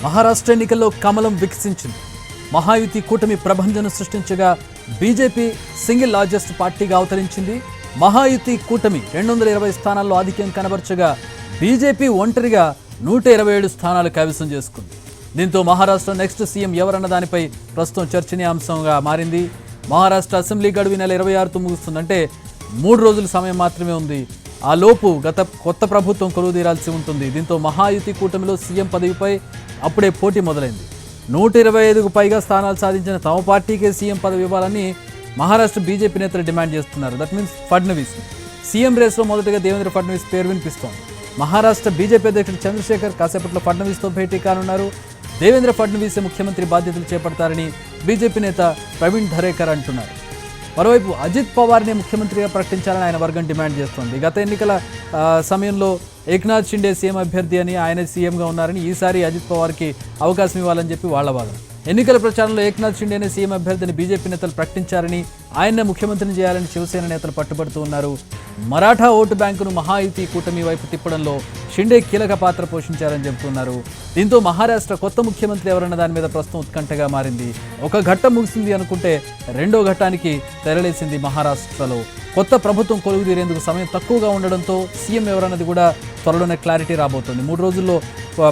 మహారాష్ట్ర ఎన్నికల్లో కమలం వికసించింది. మహాయుతి కూటమి ప్రభంజనం సృష్టించగా బీజేపీ సింగిల్ లార్జెస్ట్ పార్టీగా అవతరించింది. మహాయుతి కూటమి 220 స్థానాల్లో ఆధిక్యం కనబర్చగా బీజేపీ ఒంటరిగా 127 స్థానాలు కైవసం చేసుకుంది. దీంతో మహారాష్ట్ర నెక్స్ట్ సీఎం ఎవరన్న దానిపై ప్రస్తుతం చర్చనీయాంశంగా మారింది. మహారాష్ట్ర అసెంబ్లీ గడువు నెల 26తో ముగుస్తుందంటే 3 రోజుల సమయం మాత్రమే ఉంది. ఆ లోపు కొత్త ప్రభుత్వం కొలువుదీరాల్సి ఉంటుంది. దీంతో మహాయుతి కూటమిలో సీఎం పదవిపై అప్పుడే పోటీ మొదలైంది. 125కు పైగా స్థానాలు సాధించిన తమ పార్టీకే సీఎం పదవి ఇవ్వాలని మహారాష్ట్ర బీజేపీ నేతలు డిమాండ్ చేస్తున్నారు. That means Fadnavis. సీఎం రేస్లో మొదటగా దేవేంద్ర ఫడ్నవీస్ పేరు వినిపిస్తోంది. మహారాష్ట్ర బీజేపీ అధ్యక్షుడు చంద్రశేఖర్ కాసేపట్లో ఫడ్నవీస్తో భేటీ కానున్నారు. దేవేంద్ర ఫడ్నవీస్ ముఖ్యమంత్రి బాధ్యతలు చేపడతారని బీజేపీ నేత ప్రవీణ్ ధరేకర్ అంటున్నారు. మరోవైపు అజిత్ పవార్ని ముఖ్యమంత్రిగా ప్రకటించాలని ఆయన వర్గం డిమాండ్ చేస్తోంది. గత ఎన్నికల సమయంలో ఏక్నాథ్ షిండే సీఎం అభ్యర్థి అని, ఆయన సీఎంగా ఉన్నారని, ఈసారి అజిత్ పవార్కి అవకాశం ఇవ్వాలని చెప్పి వాళ్ల వాదన. ఎన్నికల ప్రచారంలో ఏక్నాథ్ షిండేనే సీఎం అభ్యర్థిని బీజేపీ నేతలు ప్రకటించారని, ఆయన్నే ముఖ్యమంత్రిని చేయాలని శివసేన నేతలు పట్టుబడుతూ ఉన్నారు. మరాఠా ఓటు బ్యాంకును మహాయుతి కూటమి వైపు తిప్పడంలో షిండే కీలక పాత్ర పోషించారని చెబుతున్నారు. దీంతో మహారాష్ట్ర కొత్త ముఖ్యమంత్రి ఎవరన్న దాని మీద ప్రస్తుతం ఉత్కంఠగా మారింది. ఒక ఘట్టం ముగిసింది అనుకుంటే రెండో ఘట్టానికి తెరలేసింది. మహారాష్ట్రలో కొత్త ప్రభుత్వం కొలువుదీరేందుకు సమయం తక్కువగా ఉండడంతో సీఎం ఎవరన్నది కూడా త్వరలోనే క్లారిటీ రాబోతుంది. 3 రోజుల్లో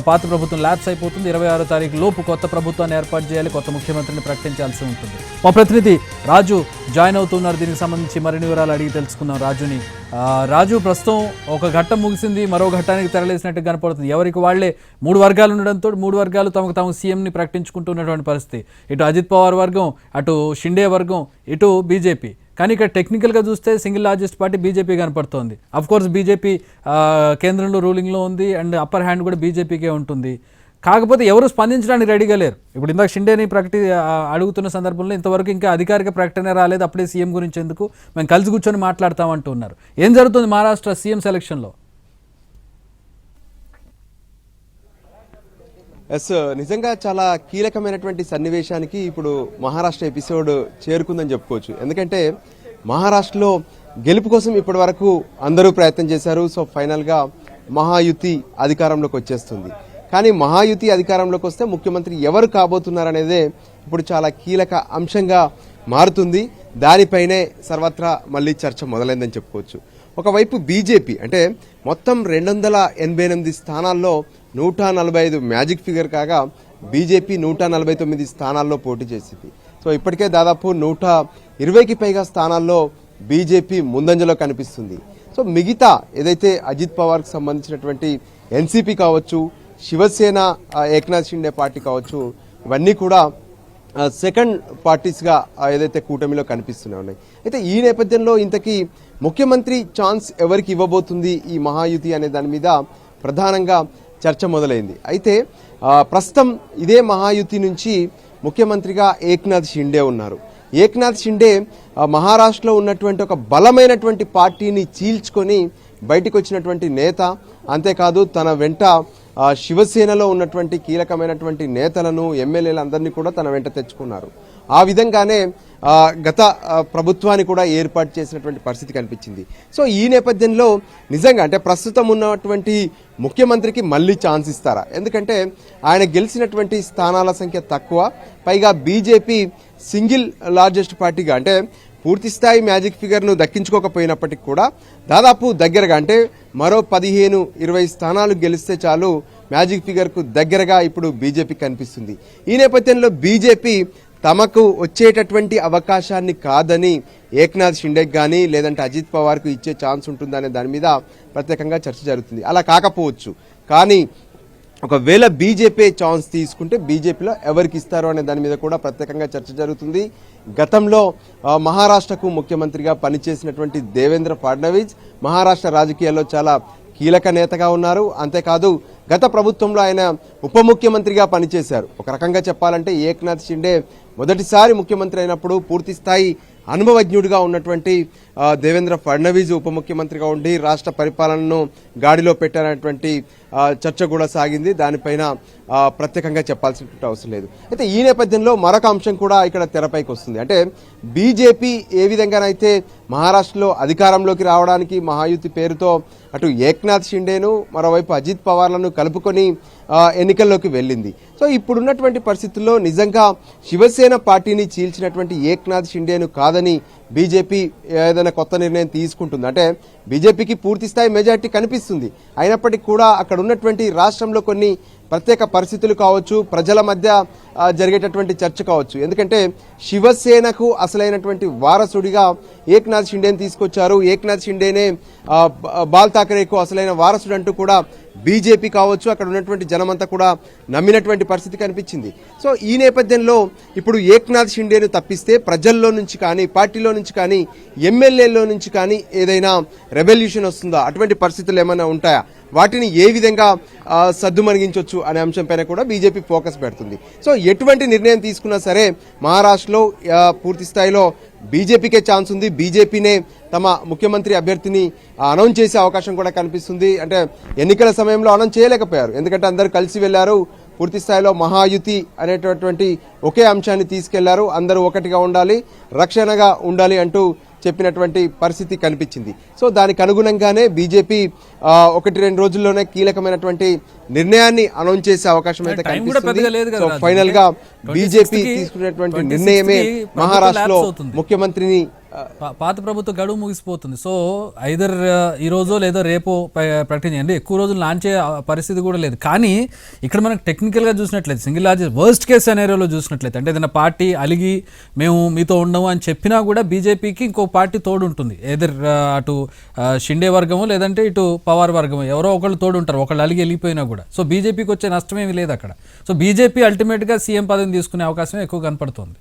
పాత ప్రభుత్వం ల్యాప్స్ అయిపోతుంది. 26వ తారీఖు లోపు కొత్త ప్రభుత్వాన్ని ఏర్పాటు చేయాలి, కొత్త ముఖ్యమంత్రిని ప్రకటించాల్సి ఉంటుంది. మా ప్రతినిధి రాజు జాయిన్ అవుతున్నారు. దీనికి సంబంధించి మరిన్ని వివరాలు అడిగి తెలుసుకుందాం రాజుని. రాజు, ప్రస్తుతం ఒక ఘట్టం ముగిసింది, మరో ఘట్టానికి తెరలేసినట్టు కనపడుతుంది. ఎవరికి వాళ్లే 3 వర్గాలు ఉండడంతో 3 వర్గాలు తమకు సీఎంని ప్రకటించుకుంటున్నటువంటి పరిస్థితి. ఇటు అజిత్ పవార్ వర్గం, అటు షిండే వర్గం, ఇటు బీజేపీ. కానీ ఇక్కడ టెక్నికల్గా చూస్తే సింగిల్ లార్జెస్ట్ పార్టీ బీజేపీ కనపడుతోంది. అఫ్కోర్స్ బీజేపీ కేంద్రంలో రూలింగ్లో ఉంది అండ్ అప్పర్ హ్యాండ్ కూడా బీజేపీకే ఉంటుంది. కాకపోతే ఎవరు స్పందించడానికి రెడీగా లేరు. ఇప్పుడు ఇందాక షిండేని అడుగుతున్న సందర్భంలో ఇంతవరకు ఇంకా అధికారిక ప్రకటన రాలేదు. అప్పుడే సీఎం గురించి ఎందుకు, మేము కలిసి కూర్చొని మాట్లాడతామంటూ ఉన్నారు. ఏం జరుగుతుంది మహారాష్ట్ర సీఎం సెలక్షన్లో? నిజంగా చాలా కీలకమైనటువంటి సన్నివేశానికి ఇప్పుడు మహారాష్ట్ర ఎపిసోడ్ చేరుకుందని చెప్పుకోవచ్చు. ఎందుకంటే మహారాష్ట్రలో గెలుపు కోసం ఇప్పటి వరకు అందరూ ప్రయత్నం చేశారు. సో ఫైనల్గా మహాయుతి అధికారంలోకి వచ్చేస్తుంది. కానీ మహాయుతి అధికారంలోకి వస్తే ముఖ్యమంత్రి ఎవరు కాబోతున్నారనేదే ఇప్పుడు చాలా కీలక అంశంగా మారుతుంది. దానిపైనే సర్వత్రా మళ్ళీ చర్చ మొదలైందని చెప్పుకోవచ్చు. ఒకవైపు బీజేపీ అంటే మొత్తం 288 స్థానాల్లో 145 మ్యాజిక్ ఫిగర్ కాగా బీజేపీ 149 స్థానాల్లో పోటీ చేసింది. సో ఇప్పటికే దాదాపు 120కి పైగా స్థానాల్లో బీజేపీ ముందంజలో కనిపిస్తుంది. సో మిగతా ఏదైతే అజిత్ పవార్కి సంబంధించినటువంటి ఎన్సీపీ కావచ్చు, శివసేన ఏక్నాథ్ షిండే పార్టీ కావచ్చు, ఇవన్నీ కూడా సెకండ్ పార్టీస్గా ఏదైతే కూటమిలో కనిపిస్తూనే ఉన్నాయి. అయితే ఈ నేపథ్యంలో ఇంతకీ ముఖ్యమంత్రి ఛాన్స్ ఎవరికి ఇవ్వబోతుంది ఈ మహాయుతి అనే దాని మీద ప్రధానంగా చర్చ మొదలైంది. అయితే ప్రస్తుతం ఇదే మహాయుతి నుంచి ముఖ్యమంత్రిగా ఏక్నాథ్ షిండే ఉన్నారు. ఏక్నాథ్ షిండే మహారాష్ట్రలో ఉన్నటువంటి ఒక బలమైనటువంటి పార్టీని చీల్చుకొని బయటకు వచ్చినటువంటి నేత. అంతేకాదు తన వెంట శివసేనలో ఉన్నటువంటి కీలకమైనటువంటి నేతలను, ఎమ్మెల్యేలందరినీ కూడా తన వెంట తెచ్చుకున్నారు. ఆ విధంగానే గత ప్రభుత్వాన్ని కూడా ఏర్పాటు చేసినటువంటి పరిస్థితి కనిపించింది. సో ఈ నేపథ్యంలో నిజంగా అంటే ప్రస్తుతం ఉన్నటువంటి ముఖ్యమంత్రికి మళ్ళీ ఛాన్స్ ఇస్తారా? ఎందుకంటే ఆయన గెలిచినటువంటి స్థానాల సంఖ్య తక్కువ, పైగా బీజేపీ సింగిల్ లార్జెస్ట్ పార్టీగా అంటే పూర్తి స్థాయి మ్యాజిక్ ఫిగర్ను దక్కించుకోకపోయినప్పటికీ కూడా దాదాపు దగ్గరగా అంటే మరో 15-20 స్థానాలు గెలిస్తే చాలు మ్యాజిక్ ఫిగర్కు దగ్గరగా ఇప్పుడు బీజేపీ కనిపిస్తుంది. ఈ నేపథ్యంలో బీజేపీ తమకు వచ్చేటటువంటి అవకాశాన్ని కాదని ఏక్నాథ్ షిండేకి కానీ లేదంటే అజిత్ పవార్కు ఇచ్చే ఛాన్స్ ఉంటుందనే దాని మీద ప్రత్యేకంగా చర్చ జరుగుతుంది. అలా కాకపోవచ్చు, కానీ ఒకవేళ బీజేపీ ఛాన్స్ తీసుకుంటే బీజేపీలో ఎవరికి ఇస్తారు అనే దాని మీద కూడా ప్రత్యేకంగా చర్చ జరుగుతుంది. గతంలో మహారాష్ట్రకు ముఖ్యమంత్రిగా పనిచేసినటువంటి దేవేంద్ర ఫడ్నవీస్ మహారాష్ట్ర రాజకీయాల్లో చాలా కీలక నేతగా ఉన్నారు. అంతేకాదు గత ప్రభుత్వంలో ఆయన ఉప ముఖ్యమంత్రిగా పనిచేశారు. ఒక రకంగా చెప్పాలంటే ఏక్నాథ్ షిండే మొదటిసారి ముఖ్యమంత్రి అయినప్పుడు పూర్తి స్థాయి అనుభవజ్ఞుడిగా ఉన్నటువంటి దేవేంద్ర ఫడ్నవీస్ ఉప ముఖ్యమంత్రిగా ఉండి రాష్ట్ర పరిపాలనను గాడిలో పెట్టారనేటువంటి చర్చ కూడా సాగింది. దానిపైన ప్రత్యేకంగా చెప్పాల్సినటువంటి అవసరం లేదు. అయితే ఈ నేపథ్యంలో మరొక అంశం కూడా ఇక్కడ తెరపైకి వస్తుంది. అంటే బీజేపీ ఏ విధంగానైతే మహారాష్ట్రలో అధికారంలోకి రావడానికి మహాయుతి పేరుతో అటు ఏక్నాథ్ షిండేను మరోవైపు అజిత్ పవార్లను కలుపుకొని ఎన్నికల్లోకి వెళ్ళింది. సో ఇప్పుడున్నటువంటి పరిస్థితుల్లో నిజంగా శివసేన పార్టీని చీల్చినటువంటి ఏక్నాథ్ షిండేను కాదని బీజేపీ ఏదైనా కొత్త నిర్ణయం తీసుకుంటుంది. అంటే బీజేపీకి పూర్తి స్థాయి మెజార్టీ కనిపిస్తుంది. అయినప్పటికీ కూడా అక్కడ ఉన్నటువంటి రాష్ట్రంలో కొన్ని ప్రత్యేక పరిస్థితులు కావచ్చు, ప్రజల మధ్య జరిగేటటువంటి చర్చ కావచ్చు. ఎందుకంటే శివసేనకు అసలైనటువంటి వారసుడిగా ఏక్నాథ్ షిండేని తీసుకొచ్చారు. ఏక్నాథ్ షిండేనే బాల్ ఠాకరేకు అసలైన వారసుడు అంటూ కూడా బీజేపీ కావచ్చు, అక్కడ ఉన్నటువంటి జనమంతా కూడా నమ్మినటువంటి పరిస్థితి కనిపించింది. సో ఈ నేపథ్యంలో ఇప్పుడు ఏక్నాథ్ షిండేను తప్పిస్తే ప్రజల్లో నుంచి కానీ, పార్టీలో నుంచి కానీ, ఎమ్మెల్యేలో నుంచి కానీ ఏదైనా రెవల్యూషన్ వస్తుందా, అటువంటి పరిస్థితులు ఏమైనా ఉంటాయా, వాటిని ఏ విధంగా సద్దుమణిగించవచ్చు అనే అంశంపైన కూడా బీజేపీ ఫోకస్ పెడుతుంది. సో ఎటువంటి నిర్ణయం తీసుకున్నా సరే మహారాష్ట్రలో పూర్తి స్థాయిలో బీజేపీకే ఛాన్స్ ఉంది. బీజేపీనే తమ ముఖ్యమంత్రి అభ్యర్థిని అనౌన్స్ చేసే అవకాశం కూడా కనిపిస్తుంది. అంటే ఎన్నికల సమయంలో అనౌన్స్ చేయలేకపోయారు, ఎందుకంటే అందరూ కలిసి వెళ్లారు. పూర్తి స్థాయిలో మహాయుతి అనేటటువంటి ఒకే అంశాన్ని తీసుకెళ్లారు. అందరూ ఒకటిగా ఉండాలి, రక్షణగా ఉండాలి అంటూ చెప్పినటువంటి పరిస్థితి కనిపించింది. సో దానికి అనుగుణంగానే బీజేపీ 1-2 రోజుల్లోనే కీలకమైనటువంటి నిర్ణయాన్ని అనౌన్స్ చేసే అవకాశం అయితే కనిపిస్తుంది. సో ఫైనల్ గా బీజేపీ తీసుకున్నటువంటి నిర్ణయమే మహారాష్ట్రలో ముఖ్యమంత్రిని పాత ప్రభుత్వ గడువు ముగిసిపోతుంది. సో ఐదర్ ఈ రోజో లేదో రేపో ప్రకటించండి, ఎక్కువ రోజులు లాంచే పరిస్థితి కూడా లేదు. కానీ ఇక్కడ మనకు టెక్నికల్గా చూసినట్లయితే సింగిల్ లార్జెస్ట్ వర్స్ట్ కేస్ సెనారియోలో చూసినట్లయితే, అంటే ఏదైనా పార్టీ అలిగి మేము మీతో ఉండము అని చెప్పినా కూడా బీజేపీకి ఇంకో పార్టీ తోడు ఉంటుంది. ఏదర్ అటు షిండే వర్గము లేదంటే ఇటు పవార్ వర్గము, ఎవరో ఒకళ్ళు తోడు ఉంటారు, ఒకళ్ళు అలిగి వెళ్ళిపోయినా కూడా. సో బీజేపీకి వచ్చే నష్టం ఏమీ లేదు అక్కడ. సో బీజేపీ అల్టిమేట్గా సీఎం పదవిని తీసుకునే అవకాశం ఎక్కువ కనపడుతుంది.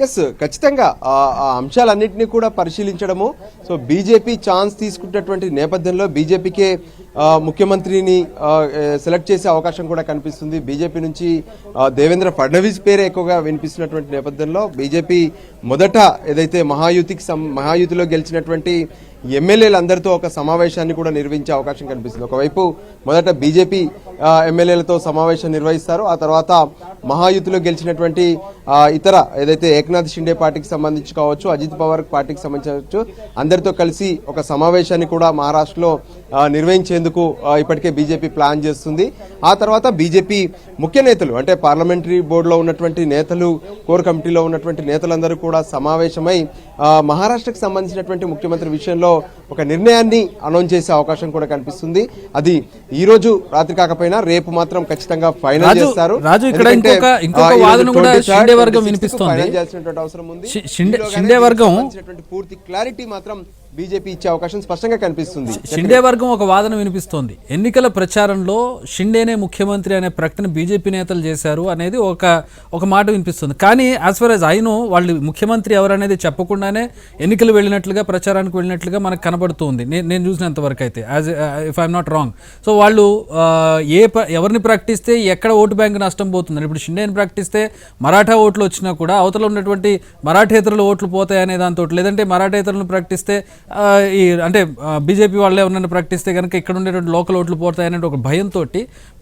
ఎస్, ఖచ్చితంగా ఆ అంశాలన్నింటినీ కూడా పరిశీలించడము. సో బీజేపీ ఛాన్స్ తీసుకున్నటువంటి నేపథ్యంలో బీజేపీకే ముఖ్యమంత్రిని సెలెక్ట్ చేసే అవకాశం కూడా కనిపిస్తుంది. బీజేపీ నుంచి దేవేంద్ర ఫడ్నవీస్ పేరే ఎక్కువగా వినిపిస్తున్నటువంటి నేపథ్యంలో బీజేపీ మొదట ఏదైతే మహాయుతిలో గెలిచినటువంటి ఎమ్మెల్యేలందరితో ఒక సమావేశాన్ని కూడా నిర్వహించే అవకాశం కనిపిస్తుంది. ఒకవైపు మొదట బీజేపీ ఎమ్మెల్యేలతో సమావేశం నిర్వహిస్తారు, ఆ తర్వాత మహాయుతిలో గెలిచినటువంటి ఇతర ఏదైతే ఏక్నాథ్ షిండే పార్టీకి సంబంధించి కావచ్చు, అజిత్ పవార్ పార్టీకి సంబంధించవచ్చు, అందరితో కలిసి ఒక సమావేశాన్ని కూడా మహారాష్ట్రలో నిర్వహించేందుకు ఇప్పటికే బీజేపీ ప్లాన్ చేస్తుంది. ఆ తర్వాత బీజేపీ ముఖ్య నేతలు అంటే పార్లమెంటరీ బోర్డులో ఉన్నటువంటి నేతలు, కోర్ కమిటీలో ఉన్నటువంటి నేతలందరూ కూడా సమావేశమై మహారాష్ట్రకు సంబంధించినటువంటి ముఖ్యమంత్రి విషయంలో ఒక నిర్ణయాన్ని అనౌన్స్ చేసే అవకాశం కూడా కనిపిస్తుంది. అది ఈ రోజు రాత్రి కాకపోయినా రేపు మాత్రం ఖచ్చితంగా ఫైనల్ చేస్తారు. అవసరం ఉంది. షిండే వర్గం పూర్తి క్లారిటీ మాత్రం బీజేపీ ఇచ్చే అవకాశం స్పష్టంగా కనిపిస్తుంది. షిండే వర్గం ఒక వాదన వినిపిస్తోంది. ఎన్నికల ప్రచారంలో షిండేనే ముఖ్యమంత్రి అనే ప్రకటన బీజేపీ నేతలు చేశారు అనేది ఒక మాట వినిపిస్తుంది. కానీ as for as I know వాళ్ళు ముఖ్యమంత్రి ఎవరనేది చెప్పకుండానే ఎన్నికలు వెళ్ళినట్లుగా, ప్రచారానికి వెళ్ళినట్లుగా మనకు కనబడుతుంది నేను చూసినంత వరకు అయితే, as if I'm not wrong. So వాళ్ళు ఎవరిని ప్రకటిస్తే ఎక్కడ ఓటు బ్యాంక్ నష్టం పోతుందని, ఇప్పుడు షిండేని ప్రకటిస్తే మరాఠా ఓట్లు వచ్చినా కూడా అవతల ఉన్నటువంటి మరాఠేతరుల ఓట్లు పోతాయనే దాంతో, లేదంటే మరాఠేతరులను ప్రకటిస్తే అంటే బీజేపీ వాళ్ళే ఎవరన్నా ప్రకటిస్తే కనుక ఇక్కడ ఉండేటువంటి లోకల్ ఓట్లు పోతాయనే ఒక భయంతో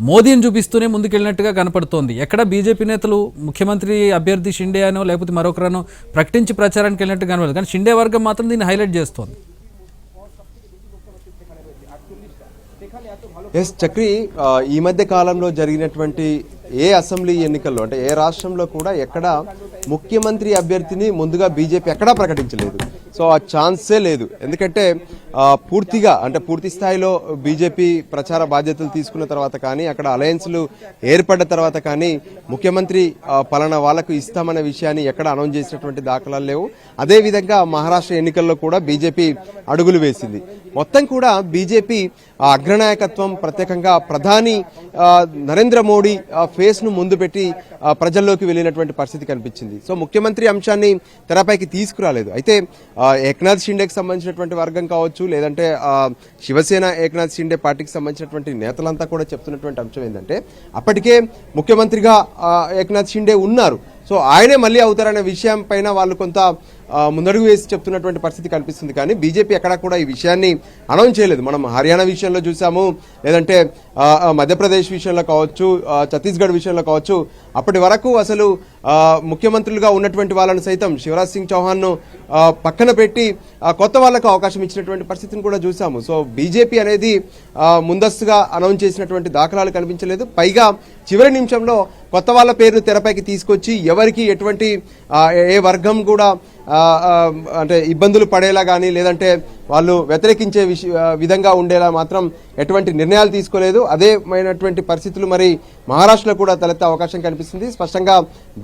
మోదీని చూపిస్తూనే ముందుకెళ్ళినట్టుగా కనపడుతోంది. ఎక్కడ బీజేపీ నేతలు ముఖ్యమంత్రి అభ్యర్థి షిండే అనో లేకపోతే మరొకరనో ప్రకటించి ప్రచారానికి వెళ్ళినట్టు కనబడదు. కానీ షిండే వర్గం మాత్రం దీన్ని హైలైట్ చేస్తోంది. ఎస్ చక్రి, ఈ మధ్య కాలంలో జరిగినటువంటి ఏ అసెంబ్లీ ఎన్నికల్లో అంటే ఏ రాష్ట్రంలో కూడా ఎక్కడ ముఖ్యమంత్రి అభ్యర్థిని ముందుగా బీజేపీ ఎక్కడా ప్రకటించలేదు. సో ఆ ఛాన్సే లేదు. ఎందుకంటే పూర్తిగా అంటే పూర్తి స్థాయిలో బీజేపీ ప్రచార బాధ్యతలు తీసుకున్న తర్వాత కానీ, అక్కడ అలయన్స్లు ఏర్పడ్డ తర్వాత కానీ ముఖ్యమంత్రి పలానా వాళ్లకు ఇస్తామనే విషయాన్ని ఎక్కడ అనౌన్స్ చేసినటువంటి దాఖలాలు లేవు. అదేవిధంగా మహారాష్ట్ర ఎన్నికల్లో కూడా బీజేపీ అడుగులు వేసింది. మొత్తం కూడా బీజేపీ అగ్రనాయకత్వం, ప్రత్యేకంగా ప్రధాని నరేంద్ర మోడీ ఫేస్ ను ముందు పెట్టి ప్రజల్లోకి వెళ్ళినటువంటి పరిస్థితి కనిపించింది. సో ముఖ్యమంత్రి అంశాన్ని తెరపైకి తీసుకురాలేదు. అయితే ఏక్నాథ్ షిండేకి సంబంధించినటువంటి వర్గం కావచ్చు, లేదంటే శివసేన ఏక్నాథ్ షిండే పార్టీకి సంబంధించినటువంటి నేతలంతా కూడా చెప్తున్నటువంటి అంశం ఏంటంటే, అప్పటికే ముఖ్యమంత్రిగా ఏక్నాథ్ షిండే ఉన్నారు. సో ఆయనే మళ్ళీ అవుతారనే విషయం పైన వాళ్ళు కొంత ముందడుగు వేసి చెప్తున్నటువంటి పరిస్థితి కనిపిస్తుంది. కానీ బీజేపీ ఎక్కడా కూడా ఈ విషయాన్ని అనౌన్స్ చేయలేదు. మనం హర్యానా విషయంలో చూసాము, లేదంటే మధ్యప్రదేశ్ విషయంలో కావచ్చు, ఛత్తీస్గఢ్ విషయంలో కావచ్చు, అప్పటి వరకు అసలు ముఖ్యమంత్రులుగా ఉన్నటువంటి వాళ్ళను సైతం శివరాజ్ సింగ్ చౌహాన్ను పక్కన పెట్టి కొత్త వాళ్ళకు అవకాశం ఇచ్చినటువంటి పరిస్థితిని కూడా చూసాము. సో బీజేపీ అనేది ముందస్తుగా అనౌన్స్ చేసినటువంటి దాఖలాలు కనిపించలేదు. పైగా చివరి నిమిషంలో కొత్త వాళ్ళ పేరును తెరపైకి తీసుకొచ్చి ఎవరికి ఎటువంటి ఏ వర్గం కూడా అంటే ఇబ్బందులు పడేలా కానీ లేదంటే వాళ్ళు వ్యతిరేకించే విధంగా ఉండేలా మాత్రం ఎటువంటి నిర్ణయాలు తీసుకోలేదు. అదేమైనటువంటి పరిస్థితులు మరి మహారాష్ట్రలో కూడా తలెత్తే అవకాశం కనిపిస్తుంది. స్పష్టంగా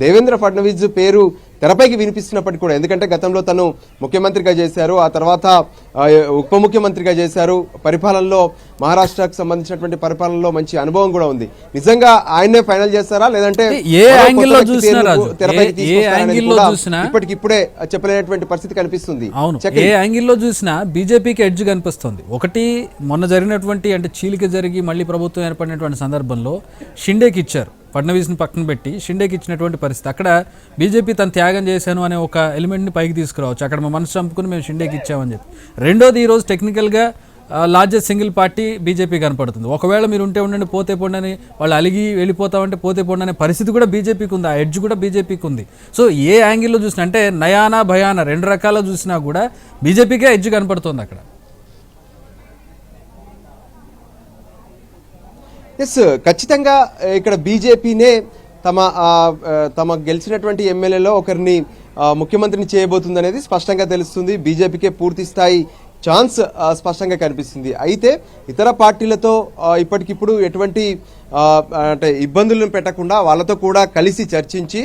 దేవేంద్ర ఫడ్నవీస్ పేరు తెరపైకి వినిపిస్తున్నప్పటికీ కూడా, ఎందుకంటే గతంలో తను ముఖ్యమంత్రిగా చేశారు, ఆ తర్వాత ఉప ముఖ్యమంత్రిగా చేశారు, పరిపాలనలో మహారాష్ట్రకు సంబంధించినటువంటి పరిపాలనలో మంచి అనుభవం కూడా ఉంది. నిజంగా ఆయనే ఫైనల్ చేస్తారా లేదంటే ఇప్పటికిప్పుడే చెప్పలేనటువంటి పరిస్థితి కనిపిస్తుంది. అవును, ఏ యాంగిల్లో చూసినా బీజేపీకి ఎడ్జ్ కనిపిస్తుంది. ఒకటి, మొన్న జరిగినటువంటి అంటే చీలిక జరిగి మళ్ళీ ప్రభుత్వం ఏర్పడినటువంటి సందర్భంలో షిండేకి ఇచ్చారు, ఫడ్నవీస్ని పక్కన పెట్టి షిండేకి ఇచ్చినటువంటి పరిస్థితి. అక్కడ బీజేపీ తను త్యాగం చేశాను అనే ఒక ఎలిమెంట్ని పైకి తీసుకురావచ్చు. అక్కడ మా మనసు చంపుకుని మేము షిండేకి ఇచ్చామని చెప్పి. రెండోది, ఈరోజు టెక్నికల్గా లార్జెస్ట్ సింగిల్ పార్టీ బీజేపీ కనపడుతుంది. ఒకవేళ మీరు ఉంటే ఉండండి, పోతే పోండని వాళ్ళు అలిగి వెళ్ళిపోతామంటే పోతే పోండనే పరిస్థితి కూడా బీజేపీకి ఉంది, ఆ ఎడ్జ్ కూడా బీజేపీకి ఉంది. సో ఏ యాంగిల్లో చూసినా, అంటే నయానా భయానా రెండు రకాల చూసినా కూడా బీజేపీకే ఎడ్జ్ కనపడుతుంది అక్కడ. ఎస్, ఖచ్చితంగా ఇక్కడ బీజేపీనే తమ గెలిచినటువంటి ఎమ్మెల్యేలో ఒకరిని ముఖ్యమంత్రిని చేయబోతుంది అనేది స్పష్టంగా తెలుస్తుంది. బీజేపీకే పూర్తి స్థాయి ఛాన్స్ స్పష్టంగా కనిపిస్తుంది. అయితే ఇతర పార్టీలతో ఇప్పటికిప్పుడు ఎటువంటి అంటే ఇబ్బందులను పెట్టకుండా వాళ్ళతో కూడా కలిసి చర్చించి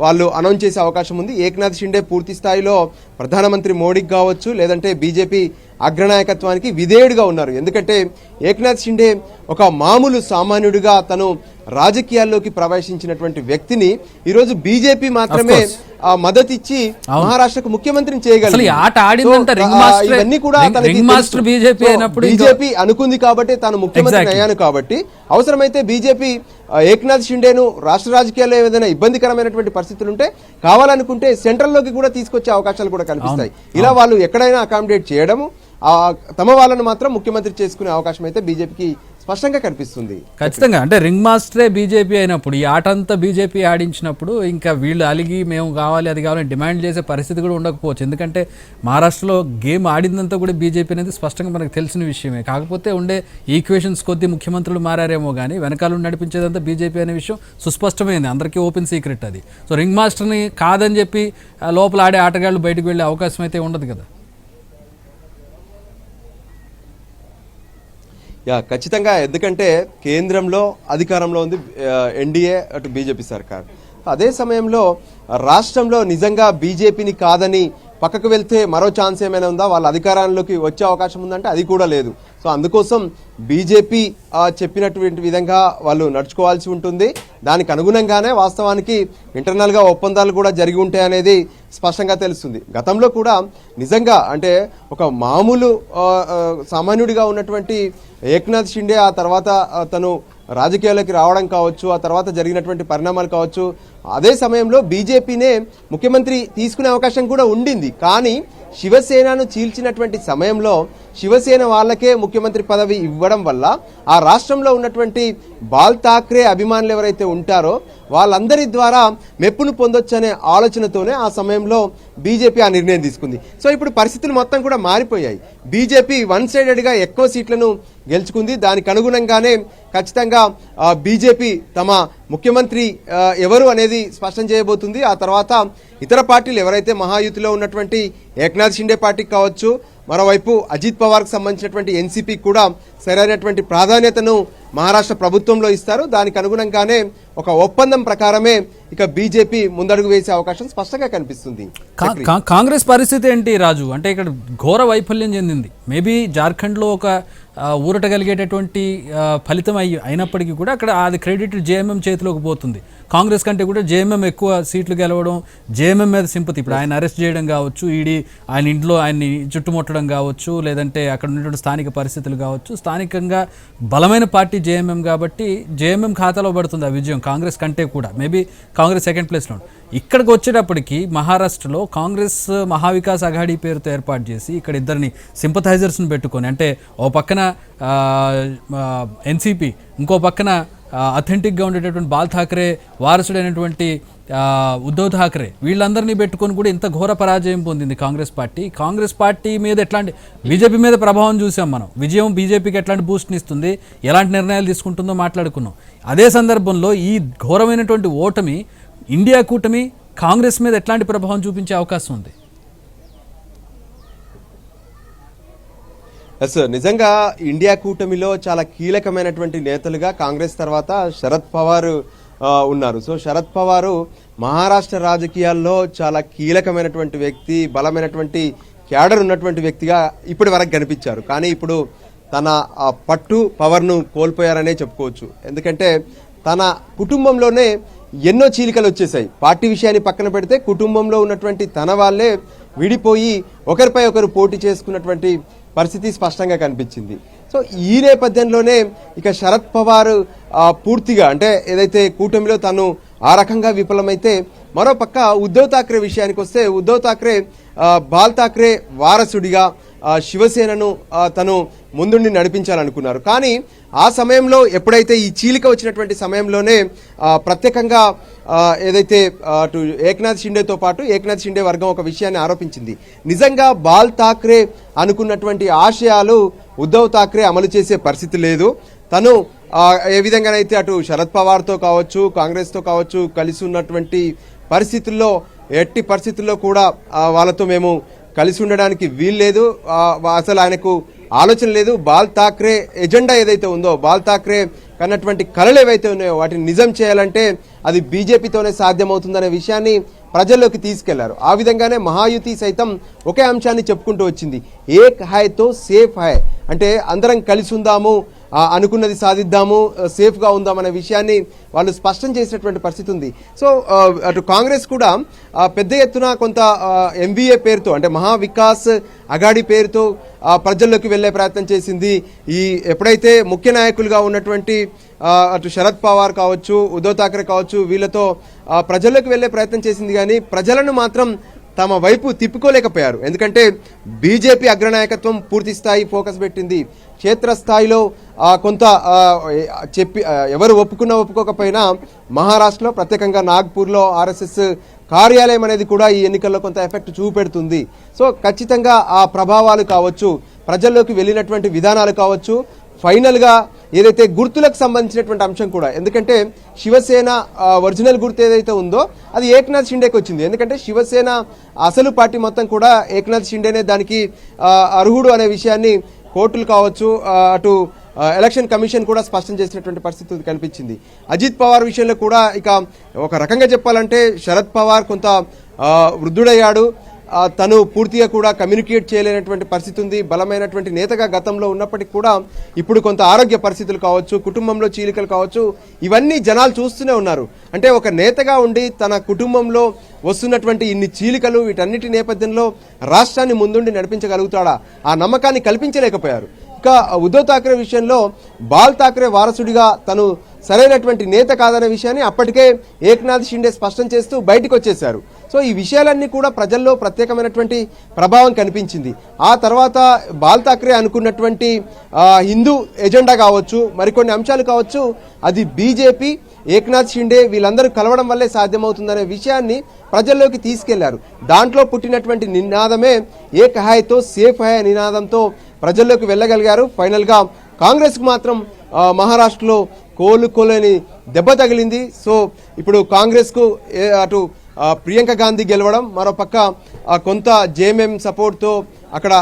వాళ్ళు అనౌన్స్ చేసే అవకాశం ఉంది. ఏక్నాథ్ షిండే పూర్తి స్థాయిలో ప్రధానమంత్రి మోడీకి కావచ్చు లేదంటే బీజేపీ అగ్రనాయకత్వానికి విధేయుడిగా ఉన్నారు. ఎందుకంటే ఏక్నాథ్ షిండే ఒక మామూలు సామాన్యుడిగా తను రాజకీయాల్లోకి ప్రవేశించినటువంటి వ్యక్తిని ఈరోజు బీజేపీ మాత్రమే మద్దతు ఇచ్చి మహారాష్ట్రకు ముఖ్యమంత్రిని చేయగలరు. ఇవన్నీ కూడా బీజేపీ అనుకుంది కాబట్టి తాను ముఖ్యమంత్రి అయ్యాను కాబట్టి అవసరమైతే బీజేపీ ఏక్నాథ్ షిండేను రాష్ట్ర రాజకీయాల్లో ఏదైనా ఇబ్బందికరమైనటువంటి పరిస్థితులు ఉంటే కావాలనుకుంటే సెంట్రల్లోకి కూడా తీసుకొచ్చే అవకాశాలు కూడా కనిపిస్తాయి. ఇలా వాళ్ళు ఎక్కడైనా అకామిడేట్ చేయడము, తమ వాళ్ళను మాత్రం ముఖ్యమంత్రి చేసుకునే అవకాశం అయితే బీజేపీకి స్పష్టంగా కనిపిస్తుంది. ఖచ్చితంగా, అంటే రింగ్ మాస్టరే బీజేపీ అయినప్పుడు, ఈ ఆట అంతా బీజేపీ ఆడించినప్పుడు ఇంకా వీళ్ళు అలిగి మేము కావాలి అది కావాలని డిమాండ్ చేసే పరిస్థితి కూడా ఉండకపోవచ్చు. ఎందుకంటే మహారాష్ట్రలో గేమ్ ఆడిందంతా కూడా బీజేపీ అనేది స్పష్టంగా మనకు తెలిసిన విషయమే. కాకపోతే ఉండే ఈక్వేషన్స్ కొద్దీ ముఖ్యమంత్రులు మారారేమో కానీ వెనకాల నడిపించేదంతా బీజేపీ అనే విషయం సుస్పష్టమైంది, అందరికీ ఓపెన్ సీక్రెట్ అది. సో రింగ్ మాస్టర్ని కాదని చెప్పి లోపల ఆడే ఆటగాళ్ళు బయటకు వెళ్ళే అవకాశం అయితే ఉండదు కదా. ఖచ్చితంగా, ఎందుకంటే కేంద్రంలో అధికారంలో ఉంది ఎన్డీఏ, అటు బీజేపీ సర్కార్. అదే సమయంలో రాష్ట్రంలో నిజంగా బీజేపీని కాదని పక్కకు వెళ్తే మరో ఛాన్స్ ఏమైనా ఉందా, వాళ్ళ అధికారంలోకి వచ్చే అవకాశం ఉందంటే అది కూడా లేదు. సో అందుకోసం బీజేపీ చెప్పినటువంటి విధంగా వాళ్ళు నడుచుకోవాల్సి ఉంటుంది. దానికి అనుగుణంగానే వాస్తవానికి ఇంటర్నల్గా ఒప్పందాలు కూడా జరిగి ఉంటాయనేది స్పష్టంగా తెలుస్తుంది. గతంలో కూడా నిజంగా అంటే ఒక మామూలు సామాన్యుడిగా ఉన్నటువంటి ఏక్నాథ్ షిండే ఆ తర్వాత తను రాజకీయాల్లోకి రావడం కావచ్చు, ఆ తర్వాత జరిగినటువంటి పరిణామాలు కావచ్చు, అదే సమయంలో బీజేపీనే ముఖ్యమంత్రి తీసుకునే అవకాశం కూడా ఉండింది. కానీ శివసేనను చీల్చినటువంటి సమయంలో శివసేన వాళ్ళకే ముఖ్యమంత్రి పదవి ఇవ్వడం వల్ల ఆ రాష్ట్రంలో ఉన్నటువంటి బాల్ ఠాక్రే అభిమానులు ఎవరైతే ఉంటారో వాళ్ళందరి ద్వారా మెప్పును పొందొచ్చనే ఆలోచనతోనే ఆ సమయంలో బీజేపీ ఆ నిర్ణయం తీసుకుంది. సో ఇప్పుడు పరిస్థితులు మొత్తం కూడా మారిపోయాయి. బీజేపీ వన్ సైడెడ్గా ఎక్కువ సీట్లను గెలుచుకుంది. దానికి అనుగుణంగానే ఖచ్చితంగా బీజేపీ తమ ముఖ్యమంత్రి ఎవరు అనేది స్పష్టం చేయబోతుంది. ఆ తర్వాత ఇతర పార్టీలు ఎవరైతే మహాయుతిలో ఉన్నటువంటి ఏక్నాథ్ షిండే పార్టీకి కావచ్చు, మరోవైపు అజిత్ పవార్కి సంబంధించినటువంటి ఎన్సీపీకి కూడా సరైనటువంటి ప్రాధాన్యతను మహారాష్ట్ర ప్రభుత్వంలో ఇస్తారు. దానికి అనుగుణంగానే ఒక ఒప్పందం ప్రకారమే ఇక బీజేపీ ముందడుగు వేసే అవకాశం స్పష్టంగా కనిపిస్తుంది. కాంగ్రెస్ పరిస్థితి ఏంటి రాజు? అంటే ఇక్కడ ఘోర వైఫల్యం చెందింది. మేబీ జార్ఖండ్లో ఒక ఊరట కలిగేటటువంటి ఫలితం అయినప్పటికీ కూడా అక్కడ అది క్రెడిట్ జేఎంఎం చేతిలోకి పోతుంది. కాంగ్రెస్ కంటే కూడా జేఎంఎం ఎక్కువ సీట్లు గెలవడం, జేఎంఎం మీద సింపతి. ఇప్పుడు ఆయన అరెస్ట్ చేయడం కావచ్చు, ఈడీ ఆయన ఇంట్లో ఆయన్ని చుట్టుముట్టడం కావచ్చు, లేదంటే అక్కడ ఉన్నటువంటి స్థానిక పరిస్థితులు కావచ్చు, స్థానికంగా బలమైన పార్టీ జేఎంఎం కాబట్టి జేఎంఎం ఖాతాలో పడుతుంది ఆ విజయం కాంగ్రెస్ కంటే కూడా. మేబీ కాంగ్రెస్ సెకండ్ ప్లేస్లో. ఇక్కడికి వచ్చేటప్పటికి మహారాష్ట్రలో కాంగ్రెస్ మహావికాస్ అఘాడీ పేరుతో ఏర్పాటు చేసి ఇక్కడ ఇద్దరిని సింపథైజర్స్ని పెట్టుకొని, అంటే ఓ పక్కన ఎన్సీపీ, ఇంకో పక్కన అథెంటిక్గా ఉండేటటువంటి బాల్ ఠాక్రే వారసుడైనటువంటి ఉద్ధవ్ ఠాక్రే, వీళ్ళందరినీ పెట్టుకొని కూడా ఇంత ఘోర పరాజయం పొందింది కాంగ్రెస్ పార్టీ. కాంగ్రెస్ పార్టీ మీద ఎట్లాంటి, బీజేపీ మీద ప్రభావం చూసాం మనం. విజయం బీజేపీకి ఎట్లాంటి బూస్ట్ని ఇస్తుంది, ఎలాంటి నిర్ణయాలు తీసుకుంటుందో మాట్లాడుకున్నాం. అదే సందర్భంలో ఈ ఘోరమైనటువంటి ఓటమి ఇండియా కూటమి కాంగ్రెస్ మీద ఎట్లాంటి ప్రభావం చూపించే అవకాశం ఉంది? నిజంగా ఇండియా కూటమిలో చాలా కీలకమైనటువంటి నేతలుగా కాంగ్రెస్ తర్వాత శరద్ పవార్ ఉన్నారు. సో శరద్ పవార్ మహారాష్ట్ర రాజకీయాల్లో చాలా కీలకమైనటువంటి వ్యక్తి, బలమైనటువంటి క్యాడర్ ఉన్నటువంటి వ్యక్తిగా ఇప్పటి వరకు కనిపించారు. కానీ ఇప్పుడు తన పట్టు పవర్ను కోల్పోయారనే చెప్పుకోవచ్చు. ఎందుకంటే తన కుటుంబంలోనే ఎన్నో చీలికలు వచ్చేసాయి. పార్టీ విషయాన్ని పక్కన పెడితే కుటుంబంలో ఉన్నటువంటి తన వాళ్ళే విడిపోయి ఒకరిపై ఒకరు పోటీ చేసుకున్నటువంటి పరిస్థితి స్పష్టంగా కనిపించింది. సో ఈ నేపథ్యంలోనే ఇక శరద్ పవార్ పూర్తిగా, అంటే ఏదైతే కూటమిలో తను ఆ రకంగా విఫలమైతే, మరోపక్క ఉద్ధవ్ ఠాక్రే విషయానికి వస్తే ఉద్ధవ్ ఠాక్రే బాల్ ఠాక్రే వారసుడిగా శివసేనను తను ముందుండి నడిపించాలనుకున్నారు. కానీ ఆ సమయంలో ఎప్పుడైతే ఈ చీలిక వచ్చినటువంటి సమయంలోనే ప్రత్యేకంగా ఏదైతే అటు ఏక్నాథ్ షిండేతో పాటు ఏక్నాథ్ షిండే వర్గం ఒక విషయాన్ని ఆరోపించింది. నిజంగా బాల్ ఠాక్రే అనుకున్నటువంటి ఆశయాలు ఉద్ధవ్ ఠాక్రే అమలు చేసే పరిస్థితి లేదు. తను ఏ విధంగానైతే అటు శరద్ పవార్తో కావచ్చు, కాంగ్రెస్తో కావచ్చు కలిసి ఉన్నటువంటి పరిస్థితుల్లో ఎట్టి పరిస్థితుల్లో కూడా వాళ్ళతో మేము కలిసి ఉండడానికి వీల్లేదు, అసలు ఆయనకు ఆలోచన లేదు. బాల్ ఠాక్రే ఎజెండా ఏదైతే ఉందో, బాల్ ఠాక్రే కన్నటువంటి కళలు ఏవైతే ఉన్నాయో వాటిని నిజం చేయాలంటే అది బీజేపీతోనే సాధ్యమవుతుందనే విషయాన్ని ప్రజల్లోకి తీసుకెళ్లారు. ఆ విధంగానే మహాయుతి సైతం ఒకే అంశాన్ని చెప్పుకుంటూ వచ్చింది, ఏక్ హాయ్తో సేఫ్ హాయ్, అంటే అందరం కలిసి ఉందాము, అనుకున్నది సాధిద్దాము, సేఫ్గా ఉందామనే విషయాన్ని వాళ్ళు స్పష్టం చేసినటువంటి పరిస్థితి ఉంది. సో అటు కాంగ్రెస్ కూడా పెద్ద ఎత్తున కొంత ఎంవీఏ పేరుతో, అంటే మహావికాస్ అఘాడీ పేరుతో ప్రజల్లోకి వెళ్లే ప్రయత్నం చేసింది. ఈ ఎప్పుడైతే ముఖ్య నాయకులుగా ఉన్నటువంటి అటు శరద్ పవార్ కావచ్చు, ఉద్ధవ్ ఠాక్రే కావచ్చు, వీళ్ళతో ప్రజల్లోకి వెళ్లే ప్రయత్నం చేసింది. కానీ ప్రజలను మాత్రం తమ వైపు తిప్పుకోలేకపోయారు. ఎందుకంటే బీజేపీ అగ్రనాయకత్వం పూర్తి స్థాయి ఫోకస్ పెట్టింది. క్షేత్రస్థాయిలో కొంత చెప్పి ఎవరు ఒప్పుకోకపోయినా మహారాష్ట్రలో ప్రత్యేకంగా నాగ్పూర్లో ఆర్ఎస్ఎస్ కార్యాలయం అనేది కూడా ఈ ఎన్నికల్లో కొంత ఎఫెక్ట్ చూపెడుతుంది. సో ఖచ్చితంగా ఆ ప్రభావాలు కావచ్చు, ప్రజల్లోకి వెళ్ళినటువంటి విధానాలు కావచ్చు, ఫైనల్గా ఏదైతే గుర్తులకు సంబంధించినటువంటి అంశం కూడా, ఎందుకంటే శివసేన ఒరిజినల్ గుర్తు ఏదైతే ఉందో అది ఏక్నాథ్ షిండేకి వచ్చింది. ఎందుకంటే శివసేన అసలు పార్టీ మొత్తం కూడా ఏక్నాథ్ షిండేనే దానికి అర్హుడు అనే విషయాన్ని కోర్టులు కావచ్చు, అటు ఎలక్షన్ కమిషన్ కూడా స్పష్టం చేసినటువంటి పరిస్థితి కనిపించింది. అజిత్ పవార్ విషయంలో కూడా ఇక ఒక రకంగా చెప్పాలంటే శరద్ పవార్ కొంత వృద్ధుడయ్యాడు, తను పూర్తిగా కూడా కమ్యూనికేట్ చేయలేనటువంటి పరిస్థితి ఉంది. బలమైనటువంటి నేతగా గతంలో ఉన్నప్పటికీ కూడా ఇప్పుడు కొంత ఆరోగ్య పరిస్థితులు కావచ్చు, కుటుంబంలో చీలికలు కావచ్చు, ఇవన్నీ జనాలు చూస్తూనే ఉన్నారు. అంటే ఒక నేతగా ఉండి తన కుటుంబంలో వస్తున్నటువంటి ఇన్ని చీలికలు, వీటన్నిటి నేపథ్యంలో రాష్ట్రాన్ని ముందుండి నడిపించగలుగుతాడా, ఆ నమ్మకాన్ని కల్పించలేకపోయారు. ఇక ఉద్ధవ్ ఠాక్రే విషయంలో బాల్ ఠాక్రే వారసుడిగా తను సరైనటువంటి నేత కాదనే విషయాన్ని అప్పటికే ఏక్నాథ్ షిండే స్పష్టం చేస్తూ బయటకు వచ్చేశారు. సో ఈ విషయాలన్నీ కూడా ప్రజల్లో ప్రత్యేకమైనటువంటి ప్రభావం కనిపించింది. ఆ తర్వాత బాల్ ఠాక్రే అనుకున్నటువంటి హిందూ ఎజెండా కావచ్చు, మరికొన్ని అంశాలు కావచ్చు, అది బీజేపీ, ఏక్నాథ్ షిండే వీళ్ళందరూ కలవడం వల్లే సాధ్యమవుతుందనే విషయాన్ని ప్రజల్లోకి తీసుకెళ్లారు. దాంట్లో పుట్టినటువంటి నినాదమే ఏక్ హాయ్తో సేఫ్ హాయ్ నినాదంతో ప్రజల్లోకి వెళ్ళగలిగారు. ఫైనల్గా కాంగ్రెస్కు మాత్రం మహారాష్ట్రలో కోలుకోలేని దెబ్బ తగిలింది. సో ఇప్పుడు కాంగ్రెస్కు అటు ప్రియాంక గాంధీ గెలవడం, మరోపక్క కొంత జేఎంఎం సపోర్ట్తో అక్కడ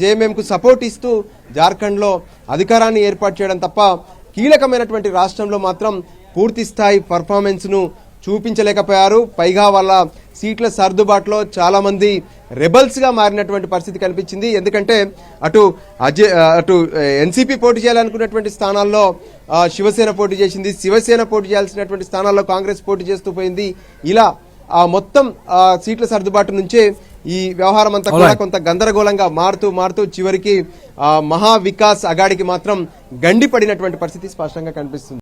జేఎంఎంకు సపోర్ట్ ఇస్తూ జార్ఖండ్లో అధికారాన్ని ఏర్పాటు చేయడం తప్ప కీలకమైనటువంటి రాష్ట్రంలో మాత్రం పూర్తి స్థాయి పర్ఫార్మెన్స్ను చూపించలేకపోయారు. పైగా వాళ్ళ సీట్ల సర్దుబాటులో చాలా మంది రెబల్స్ గా మారినటువంటి పరిస్థితి కనిపించింది. ఎందుకంటే అటు ఎన్సీపీ పోటీ చేయాలనుకున్నటువంటి స్థానాల్లో శివసేన పోటీ చేసింది, శివసేన పోటీ చేయాల్సినటువంటి స్థానాల్లో కాంగ్రెస్ పోటీ చేస్తూ పోయింది. ఇలా మొత్తం సీట్ల సర్దుబాటు నుంచే ఈ వ్యవహారం అంతా కూడా కొంత గందరగోళంగా మారుతూ చివరికి మహా వికాస్ అగాడికి మాత్రం గండి పడినటువంటి పరిస్థితి స్పష్టంగా కనిపిస్తుంది.